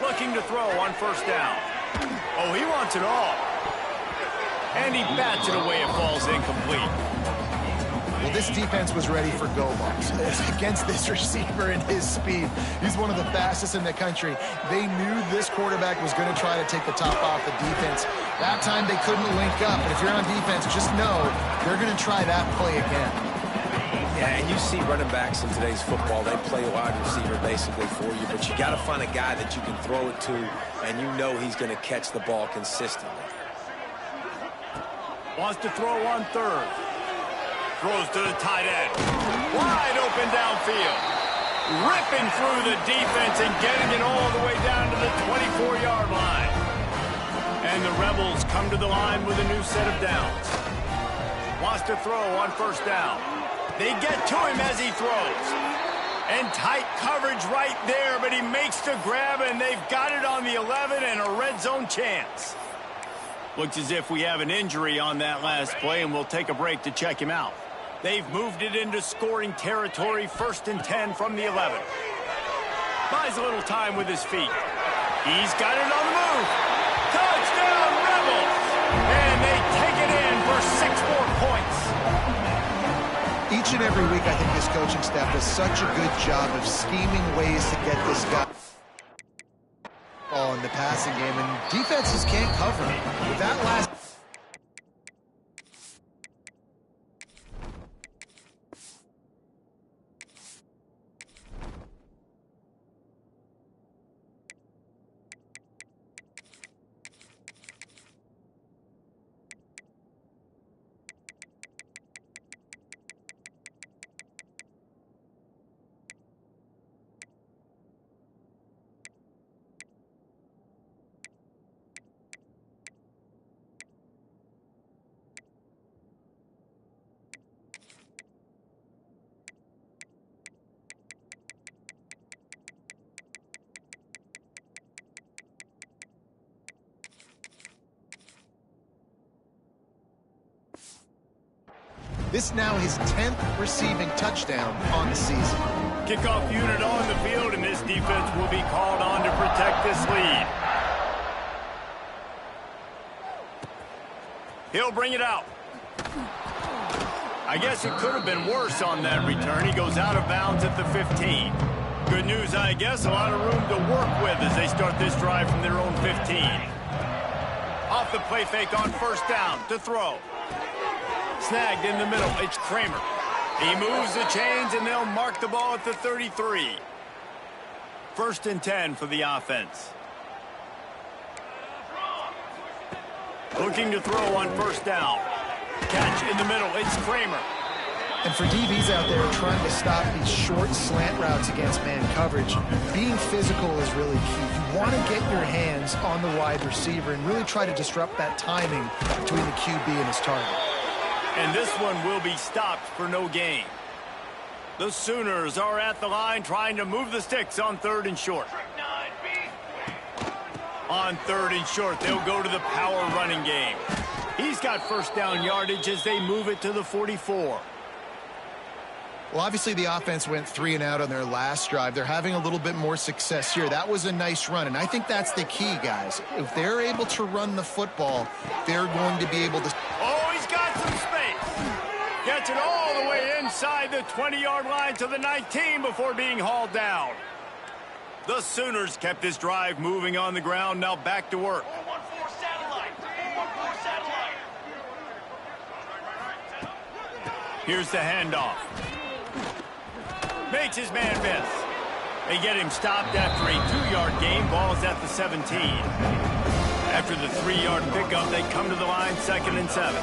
10. Looking to throw on 1st down. Oh, he wants it all. And he bats it away. It falls incomplete. Well, this defense was ready for go balls against this receiver and his speed. He's one of the fastest in the country. They knew this quarterback was going to try to take the top off the defense. That time they couldn't link up. And if you're on defense, just know they're going to try that play again. Yeah, and you see running backs in today's football, they play wide receiver basically for you, but you got to find a guy that you can throw it to, and you know he's going to catch the ball consistently. Wants to throw on 3rd. Throws to the tight end. Wide open downfield. Ripping through the defense and getting it all the way down to the 24-yard line. And the Rebels come to the line with a new set of downs. Wants to throw on 1st down. They get to him as he throws. And tight coverage right there, but he makes the grab, and they've got it on the 11 and a red zone chance. Looks as if we have an injury on that last play, and we'll take a break to check him out. They've moved it into scoring territory, 1st and 10 from the 11. Buys a little time with his feet. He's got it on the move. Touchdown, Rebels! And they take it in for 6 more points. Each and every week, I think this coaching staff does such a good job of scheming ways to get this guy ball in the passing game, and defenses can't cover him. With that last... This now his 10th receiving touchdown on the season. Kickoff unit on the field, and this defense will be called on to protect this lead. He'll bring it out. I guess it could have been worse on that return. He goes out of bounds at the 15. Good news, I guess. A lot of room to work with as they start this drive from their own 15. Off the play fake on 1st down to throw. Snagged in the middle. It's Kramer. He moves the chains, and they'll mark the ball at the 33. 1st and 10 for the offense. Looking to throw on 1st down. Catch in the middle. It's Kramer. And for DBs out there trying to stop these short slant routes against man coverage, being physical is really key. You want to get your hands on the wide receiver and really try to disrupt that timing between the QB and his target. And this one will be stopped for no gain. The Sooners are at the line trying to move the sticks on 3rd and short. On 3rd and short, they'll go to the power running game. He's got 1st down yardage as they move it to the 44. Well, obviously the offense went 3 and out on their last drive. They're having a little bit more success here. That was a nice run, and I think that's the key, guys. If they're able to run the football, they're going to be able to... Oh, he's got some space. Gets it all the way inside the 20-yard line to the 19 before being hauled down. The Sooners kept this drive moving on the ground. Now back to work. Here's the handoff. Makes his man miss. They get him stopped after a 2-yard gain. Ball's at the 17. After the 3-yard pickup, they come to the line 2nd and 7.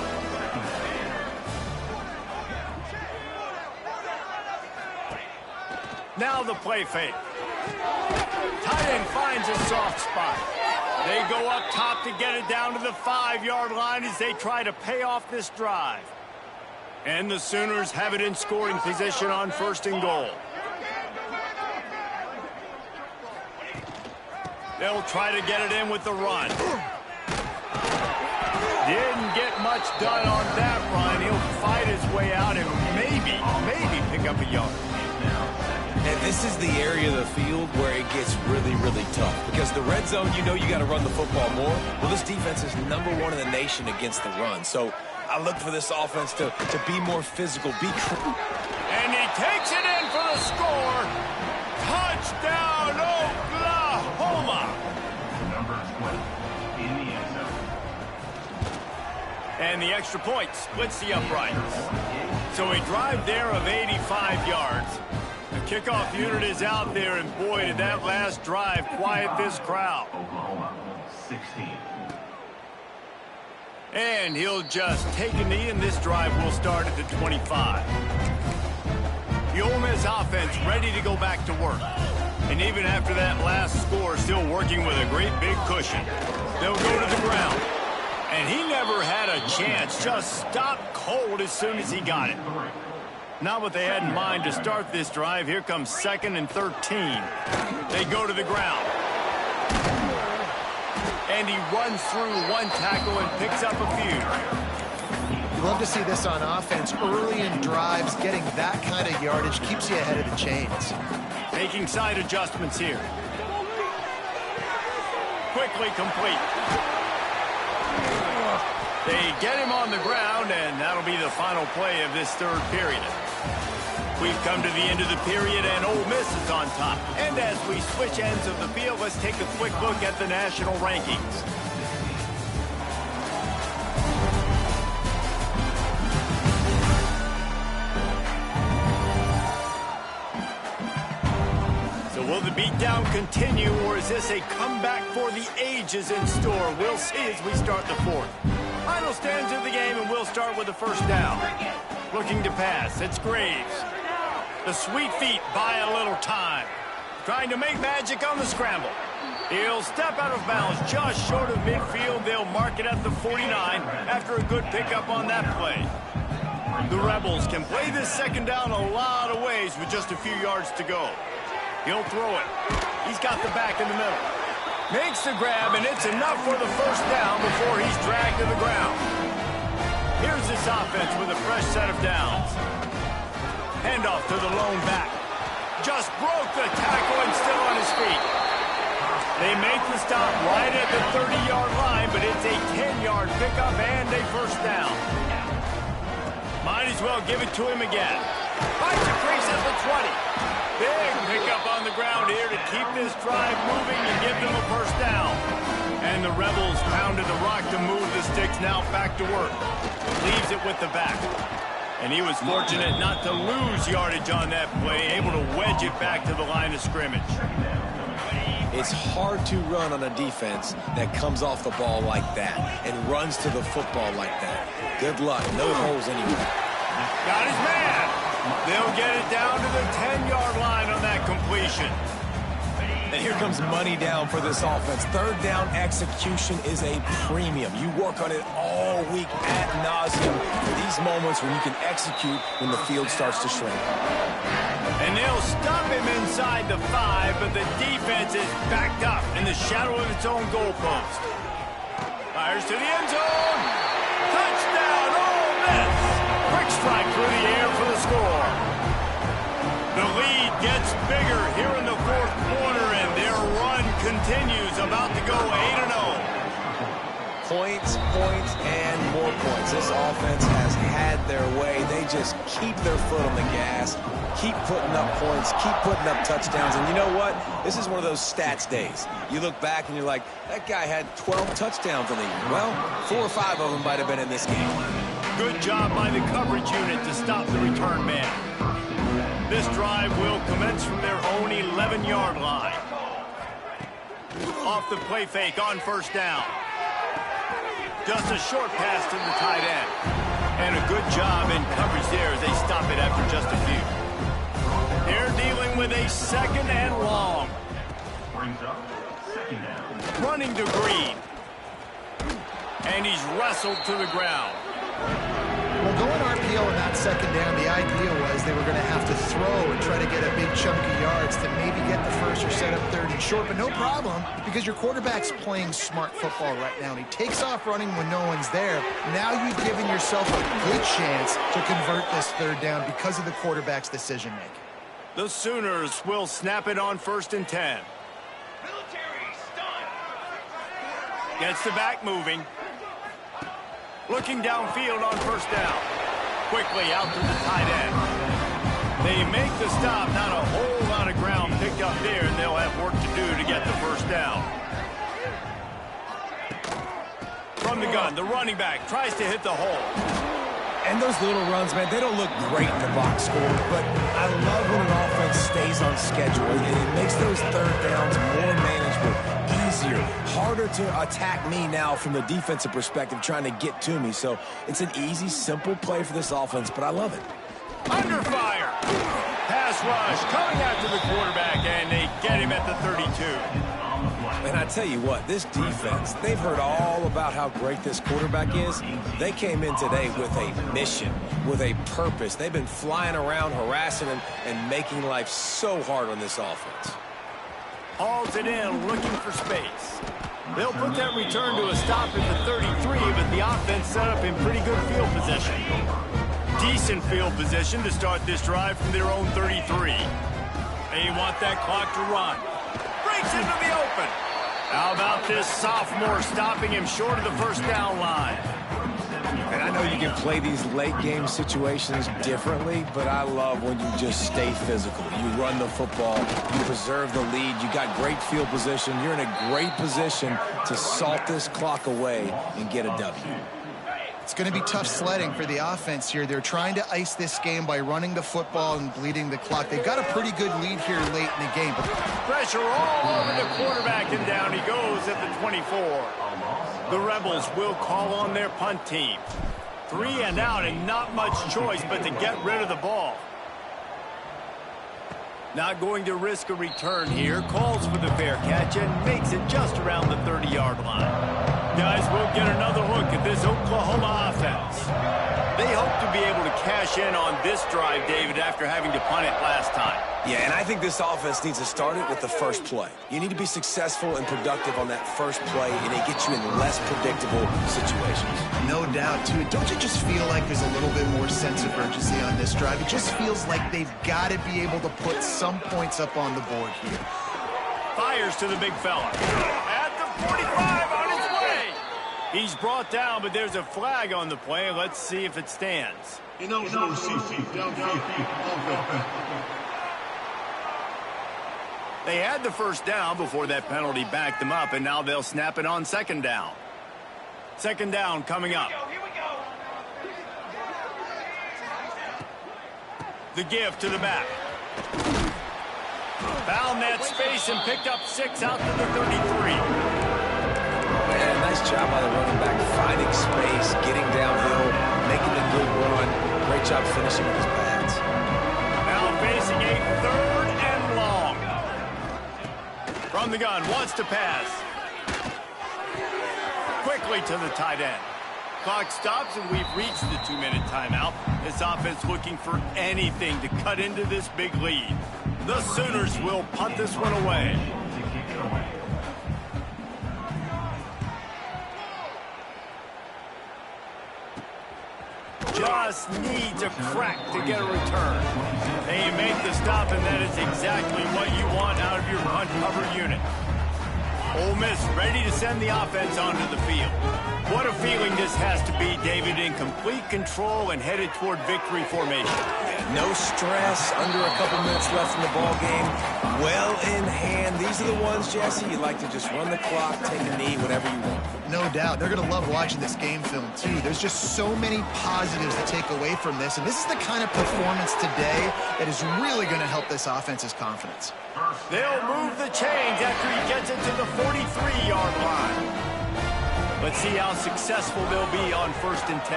Now the play fake. Tight end finds a soft spot. They go up top to get it down to the 5-yard line as they try to pay off this drive. And the Sooners have it in scoring position on 1st and goal. They'll try to get it in with the run. Didn't get much done on that run. He'll fight his way out and maybe pick up a yard. And this is the area of the field where it gets really, really tough. Because the red zone, you know you got to run the football more. Well, this defense is #1 in the nation against the run. So I look for this offense to be more physical, And he takes it in for the score. Touchdown, Oklahoma. Number 20 in the end zone. And the extra point splits the uprights. So a drive there of 85 yards. The kickoff unit is out there, and boy, did that last drive quiet this crowd. Oklahoma, 16. And he'll just take a knee, and this drive will start at the 25. The Ole Miss offense ready to go back to work. And even after that last score, still working with a great big cushion. They'll go to the ground. And he never had a chance, just stopped cold as soon as he got it. Not what they had in mind to start this drive. Here comes 2nd and 13. They go to the ground. And he runs through one tackle and picks up a few. You love to see this on offense. Early in drives, getting that kind of yardage keeps you ahead of the chains. Making side adjustments here. Quickly complete. They get him on the ground, and that'll be the final play of this third period. We've come to the end of the period, and Ole Miss is on top. And as we switch ends of the field, let's take a quick look at the national rankings. So will the beatdown continue, or is this a comeback for the ages in store? We'll see as we start the fourth. Final stands of the game, and we'll start with the first down. Looking to pass, it's Graves. The sweet feet buy a little time. Trying to make magic on the scramble. He'll step out of bounds just short of midfield. They'll mark it at the 49 after a good pickup on that play. The Rebels can play this second down a lot of ways with just a few yards to go. He'll throw it. He's got the back in the middle. Makes the grab, and it's enough for the first down before he's dragged to the ground. Here's this offense with a fresh set of downs. Handoff to the lone back. Just broke the tackle and still on his feet. They make the stop right at the 30-yard line, but it's a 10-yard pickup and a first down. Might as well give it to him again. Finds a crease at the 20. Big pickup on the ground here to keep this drive moving and give them a first down. And the Rebels pounded the rock to move the sticks, now back to work. Leaves it with the back. And he was fortunate not to lose yardage on that play, able to wedge it back to the line of scrimmage. It's hard to run on a defense that comes off the ball like that and runs to the football like that. Good luck. No holes anywhere. Got his man. They'll get it down to the 10-yard line on that completion. And here comes money down for this offense. Third down execution is a premium. You work on it all week ad nauseum for these moments when you can execute when the field starts to shrink. And they'll stop him inside the 5, but the defense is backed up in the shadow of its own goalpost. Fires to the end zone. Touchdown, Ole Miss. Quick strike through the air for the score. The lead gets bigger here in the fourth quarter, and their run continues, about to go 8-0. Points, points, and more points. This offense has had their way. They just keep their foot on the gas, keep putting up points, keep putting up touchdowns. And you know what? This is one of those stats days. You look back and you're like, that guy had 12 touchdowns in the year. Well, 4 or 5 of them might have been in this game. Good job by the coverage unit to stop the return man. This drive will commence from their own 11-yard line. Off the play fake on first down. Just a short pass to the tight end. And a good job in coverage there as they stop it after just a few. They're dealing with a second and long. Brings up second down. Running to Green. And he's wrestled to the ground. Well, going appeal in that second down, the idea was they were going to have to throw and try to get a big chunk of yards to maybe get the first or set up third and short, but no problem because your quarterback's playing smart football right now, and he takes off running when no one's there. Now you've given yourself a good chance to convert this third down because of the quarterback's decision-making. The Sooners will snap it on 1st and 10. Gets the back moving. Looking downfield on 1st down. Quickly out to the tight end. They make the stop. Not a whole lot of ground picked up there, and they'll have work to do to get the 1st down. From the gun, the running back tries to hit the hole. And those little runs, man, they don't look great in the box score, but I love when an offense stays on schedule, and it makes those third downs more manageable, easier, harder to attack me now from the defensive perspective trying to get to me. So it's an easy, simple play for this offense, but I love it. Under fire. Pass rush coming after the quarterback, and they get him at the 32. And I tell you what, this defense, they've heard all about how great this quarterback is. They came in today with a mission, with a purpose. They've been flying around, harassing him, and making life so hard on this offense. Hauls it in, looking for space. They'll put that return to a stop at the 33, but the offense set up in pretty good field position. Decent field position to start this drive from their own 33. They want that clock to run. Breaks into the open. How about this sophomore stopping him short of the 1st down line? And I know you can play these late game situations differently, but I love when you just stay physical. You run the football, you preserve the lead, you got great field position, you're in a great position to salt this clock away and get a W. It's going to be tough sledding for the offense here. They're trying to ice this game by running the football and bleeding the clock. They've got a pretty good lead here late in the game. But pressure all over the quarterback, and down he goes at the 24. The Rebels will call on their punt team. 3 and out, and not much choice but to get rid of the ball. Not going to risk a return here. Calls for the fair catch and makes it just around the 30-yard line. Guys, we'll get another look at this Oklahoma offense. They hope to be able to cash in on this drive, David, after having to punt it last time. Yeah, and I think this offense needs to start it with the first play. You need to be successful and productive on that first play, and it gets you in less predictable situations. No doubt, too. Don't you just feel like there's a little bit more sense of urgency on this drive? It just feels like they've got to be able to put some points up on the board here. Fires to the big fella. At the 45 on his way. He's brought down, but there's a flag on the play. Let's see if it stands. They had the 1st down before that penalty backed them up, and now they'll snap it on 2nd down. 2nd down coming up. Here we go. The give to the back. Found that space and picked up 6 out to the 33. Man, nice job by the running back, finding space, getting downhill, making a good run. Great job finishing with his pads. Now facing a 3rd and long. From the gun, wants to pass. Quickly to the tight end. Clock stops, and we've reached the 2-minute timeout. This offense looking for anything to cut into this big lead. The Sooners will punt this one away. Just needs a crack to get a return. They make the stop, and that is exactly what you want out of your punt cover unit. Ole Miss ready to send the offense onto the field. What a feeling this has to be, David, in complete control and headed toward victory formation. No stress, under a couple minutes left in the ball game. Well in hand. These are the ones, Jesse, you like to just run the clock, take a knee, whatever you want. No doubt. They're going to love watching this game film, too. There's just so many positives to take away from this, and this is the kind of performance today that is really going to help this offense's confidence. They'll move the chains after he gets it to the 43-yard line. Let's see how successful they'll be on 1st and 10.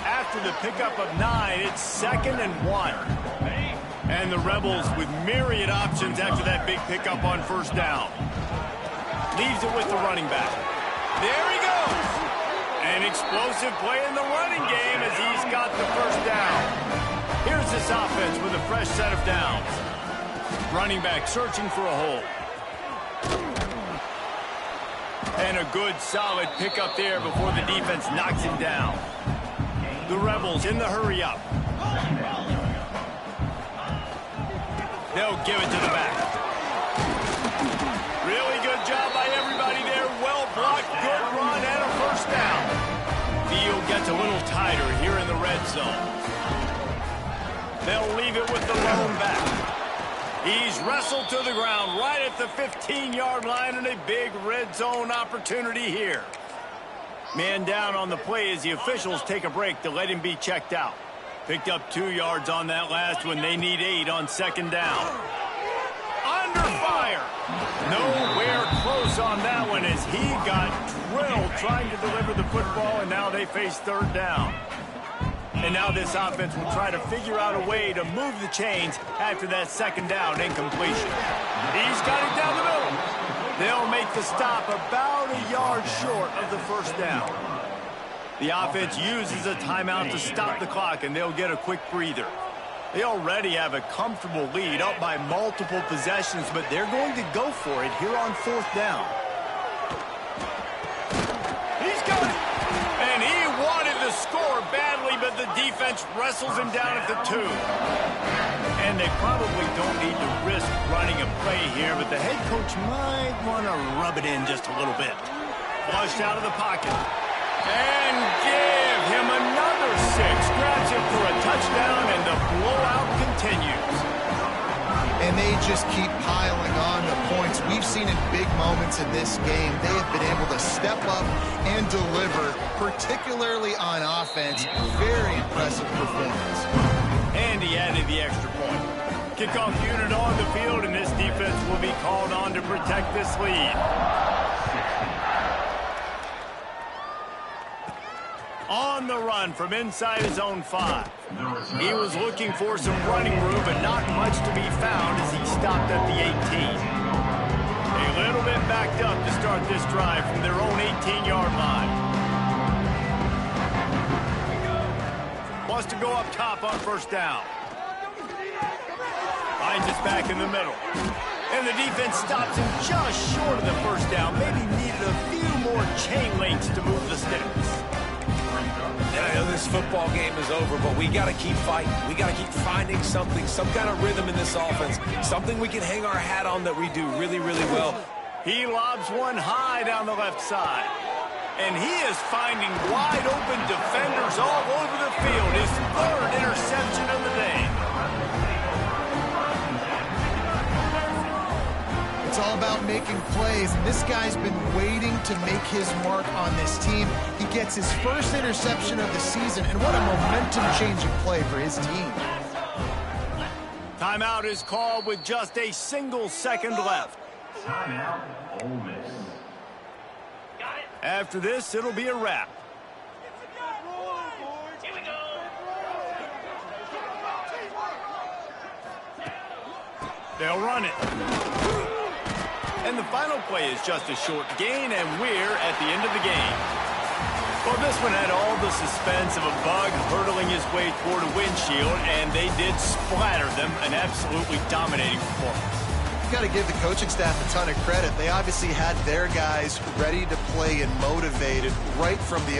After the pickup of 9, it's 2nd and 1. And the Rebels with myriad options after that big pickup on 1st down. Leaves it with the running back. There he goes. An explosive play in the running game as he's got the first down. Here's this offense with a fresh set of downs. Running back searching for a hole. And a good, solid pickup there before the defense knocks him down. The Rebels in the hurry up. They'll give it to the back. Really good job by everybody there. Well blocked, good run, and a first down. Field gets a little tighter here in the red zone. They'll leave it with the lone back. He's wrestled to the ground right at the 15-yard line, and a big red zone opportunity here. Man down on the play as the officials take a break to let him be checked out. Picked up 2 yards on that last one. They need 8 on second down. Under fire. Nowhere close on that one as he got drilled trying to deliver the football, and now they face third down. And now this offense will try to figure out a way to move the chains after that second down incompletion. He's got it down the middle. They'll make the stop about a yard short of the first down. The offense uses a timeout to stop the clock, and they'll get a quick breather. They already have a comfortable lead up by multiple possessions, but they're going to go for it here on fourth down. He's got it. And he wanted to score badly, but the defense wrestles him down at the 2. And they probably don't need to risk running a play here, but the head coach might want to rub it in just a little bit. Flushed out of the pocket. And give him another 6. Grabs him for a touchdown, and the blowout continues. And they just keep piling on the points. We've seen in big moments in this game, they have been able to step up and deliver, particularly on offense. Very impressive performance. And he added the extra point. Kickoff unit on the field, and this defense will be called on to protect this lead. On the run from inside his own 5. He was looking for some running room, but not much to be found as he stopped at the 18. A little bit backed up to start this drive from their own 18-yard line. Wants to go up top on first down. Finds us back in the middle. And the defense stops him just short of the first down. Maybe needed a few more chain links to move the sticks. And I know this football game is over, but we got to keep fighting. We got to keep finding something, some kind of rhythm in this offense, something we can hang our hat on that we do really, really well. He lobs one high down the left side. And he is finding wide open defenders all over the field. His 3rd interception of the day. It's all about making plays, and this guy's been waiting to make his mark on this team. He gets his first interception of the season, and what a momentum-changing play for his team. Timeout is called with just a single second left. Timeout, Ole Miss. After this, it'll be a wrap. Here we go. They'll run it. And the final play is just a short gain, and we're at the end of the game. Well, this one had all the suspense of a bug hurtling his way toward a windshield, and they did splatter them. An absolutely dominating performance. You've got to give the coaching staff a ton of credit. They obviously had their guys ready to play and motivated right from the